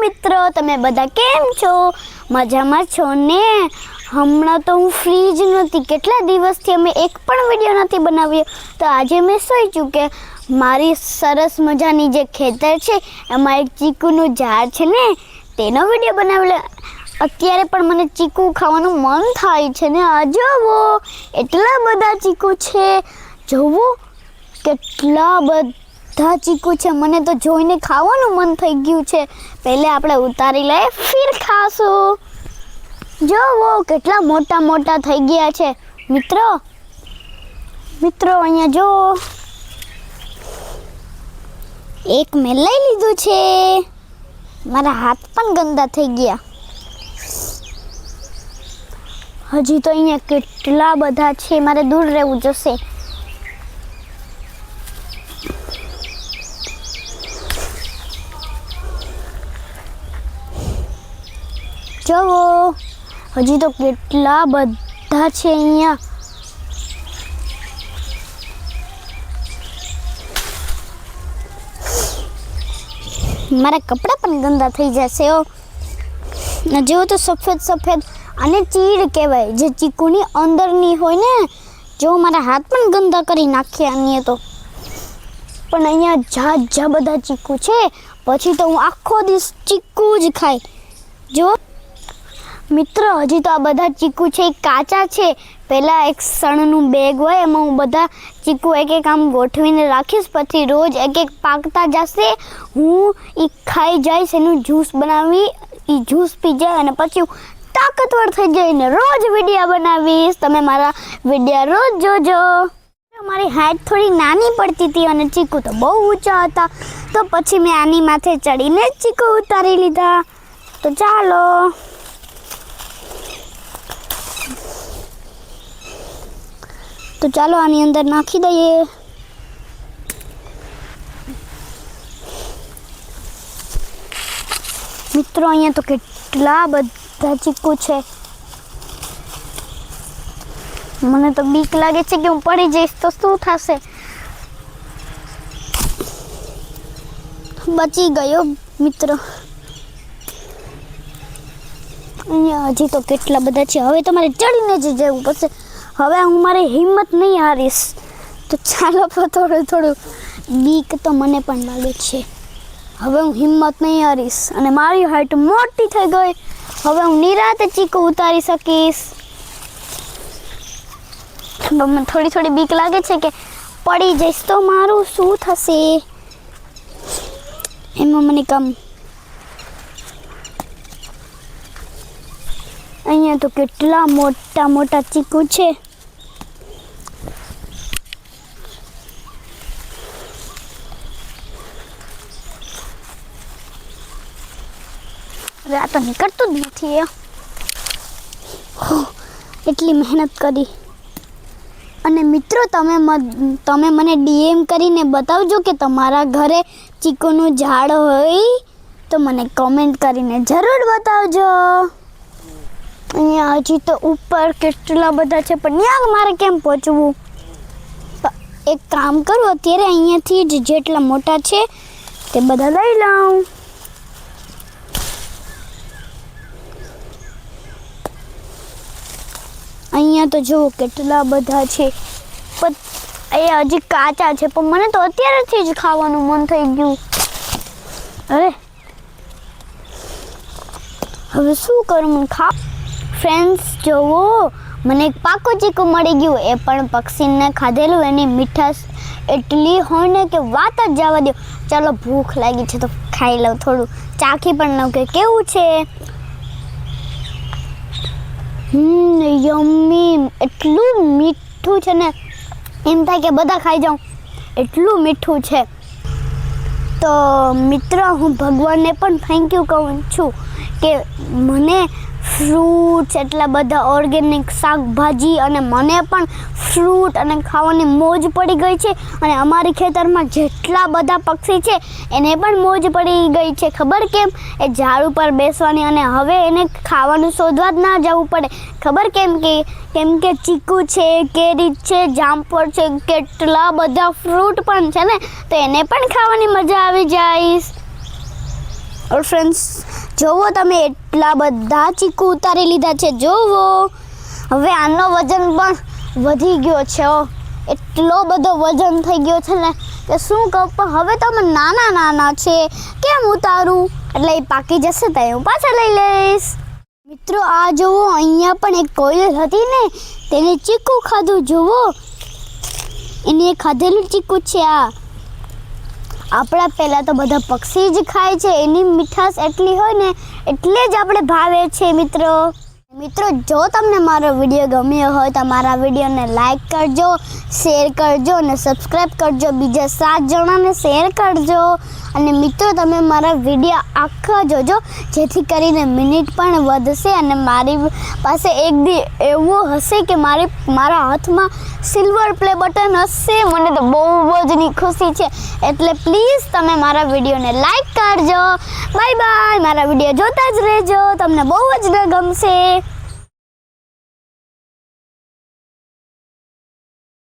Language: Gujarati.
મિત્રો, તમે બધા કેમ છો? મજામાં છો ને? હમણાં તો હું ફ્રી જ નહોતી. કેટલા દિવસથી અમે એક પણ વિડીયો નથી બનાવ્યો. તો આજે મેં સોચ્યું કે મારી સરસ મજાની જે ખેતર છે એમાં એક ચીકુનું ઝાડ છે ને તેનો વિડીયો બનાવી લે. અત્યારે પણ મને ચીકુ ખાવાનું મન થાય છે ને. આ જુઓ એટલા બધા ચીકુ છે, જુઓ કેટલા બધા ચીકુ છે. મને તો જોઈને ખાવાનું મન થઈ ગયું છે. પહેલે આપણે ઉતારી લઈએ, ફિર ખાશું. જુઓ કેટલા મોટા મોટા થઈ ગયા છે મિત્રો. અહીંયા જો એક મેં લઈ લીધું છે. મારા હાથ પણ ગંદા થઈ ગયા. હજી તો અહીંયા કેટલા બધા છે, મારે દૂર રહેવું જશે. જુઓ હજી તો કેટલા બધા છે અહીંયા. મારા કપડાં પણ ગંદા થઈ જશે. જેવો તો સફેદ સફેદ આને ચીડ કહેવાય, જે ચીકુની અંદરની હોય ને. જો મારા હાથ પણ ગંદા કરી નાખ્યા આની તો. પણ અહીંયા જા બધા ચીકુ છે. પછી તો હું આખો દિવસ ચીકુ જ ખાય. જો મિત્રો હજી તો આ બધા ચીકુ છે એ કાચા છે. પહેલાં એક સણનું બેગ હોય એમાં હું બધા ચીકુ એક એક આમ ગોઠવીને રાખીશ. પછી રોજ એક એક પાકતા જશે, હું એ ખાઈ જઈશ, એનું જ્યુસ બનાવી એ જ્યુસ પી જાય અને પછી હું તાકતવર થઈ જઈને રોજ વિડીયા બનાવીશ. તમે મારા વિડીયા રોજ જોજો. મારી હાઈટ થોડી નાની પડતી હતી અને ચીકુ તો બહુ ઊંચા હતા, તો પછી મેં આની માથે ચડીને જ ચીકુ ઉતારી લીધા. તો ચાલો આની અંદર નાખી દઈએ. મિત્રો અહીંયા તો કેટલા બધા ચીકુ છે. મને તો બીક લાગે છે કે હું પડી જઈશ તો શું થશે. બચી ગયો મિત્રો. અહીંયા હજી તો કેટલા બધા છે. હવે તમારે ચડીને જ જવું પડશે. હવે હું મારી હિંમત નહીં હારીશ. તો ચાલો થોડું બીક તો મને પણ લાગે છે. હવે હું હિંમત નહીં હારીશ અને મારી હાઈટ મોટી થઈ ગઈ. હવે હું નિરાતે ચીકુ ઉતારી શકીશ. મને થોડી બીક લાગે છે કે પડી જઈશ તો મારું શું થશે. એમાં મને અહીંયા તો કેટલા મોટા મોટા ચીકુ છે. આ તો નીકળતું જ નથી. એટલી મહેનત કરી. અને મિત્રો તમે મને ડીએમ કરીને બતાવજો કે તમારા ઘરે ચીકુનું ઝાડ હોય તો મને કમેન્ટ કરીને જરૂર બતાવજો. અહીંયા હજી તો ઉપર કેટલા બધા છે, પણ ત્યાં મારે કેમ પહોંચવું. એક કામ કરું, અત્યારે અહીંયાથી જ જેટલા મોટા છે તે બધા લઈ લઉં. અહીંયા તો જુઓ કેટલા બધા છે, પણ એ હજી કાચા છે. પણ મને તો અત્યારેથી જ ખાવાનું મન થઈ ગયું. અરે હવે શું કરું મને ફ્રેન્ડ્સ જુઓ મને એક પાકો ચીકુ મળી ગયું. એ પણ પક્ષીને ખાધેલું. એની મીઠાશ એટલી હોય ને કે વાત જ જવા દો. ચાલો ભૂખ લાગી છે તો ખાઈ લઉં, થોડું ચાખી પણ લઉં કે કેવું છે. યમ્મી, એટલું મીઠું છે ને, એમ થાય કે બધા ખાઈ જાઉં, એટલું મીઠું છે. તો મિત્રો હું ભગવાનને પણ થેન્ક યુ કહું છું કે મને ફ્રૂટ્સ એટલા બધા ઓર્ગેનિક શાકભાજી અને મને પણ ફ્રૂટ અને ખાવાની મોજ પડી ગઈ છે. અને અમારી ખેતરમાં જેટલા બધા પક્ષી છે એને પણ મોજ પડી ગઈ છે. ખબર કેમ? એ ઝાડ ઉપર બેસવાની અને હવે એને ખાવાનું શોધવા જ ના જવું પડે. ખબર કેમ કે ચીકુ છે, કેરી છે, જામફળ છે, કેટલા બધા ફ્રૂટ પણ છે ને, તો એને પણ ખાવાની મજા આવી જાય. ઓર ફ્રેન્ડ્સ જોવો તમે એટલા બધા ચીકુ ઉતારી લીધા છે જોવો. હવે આનો વજન પણ વધી ગયો છે. એટલો બધો વજન થઈ ગયો છે ને કે શું કહું. પણ હવે તો અમે નાના નાના છે કેમ ઉતારું, એટલે એ પાકી જશે તો હું પાછા લઈ લઈશ. મિત્રો આ જુઓ અહીંયા પણ એક કોયલ હતી ને તેને ચીકુ ખાધું. જુઓ એને ખાધેલું ચીકુ છે. આ આપણા પહેલાં તો બધા પક્ષી જ ખાય છે, એની મીઠાશ એટલી હોય ને એટલે જ આપણે ભાવે છે. મિત્રો જો તમને મારો વિડીયો ગમ્યો હોય તો મારા વિડીયોને લાઈક કરજો, શેર કરજો અને સબસ્ક્રાઈબ કરજો. બીજા 7 જણાને શેર કરજો. અને મિત્રો તમે મારા વિડીયો આખા જોજો જેથી કરીને મિનિટ પણ વધશે અને મારી પાસે એક દી એવું હશે કે મારા હાથમાં સિલ્વર પ્લે બટન હશે. મને તો બહુ જ ની ખુશી છે. એટલે પ્લીઝ તમે મારા વિડીયોને લાઈક કરજો. Bye bye. મારા વિડીયો જોતા જ રહેજો, તમને બહુ જ ગમશે.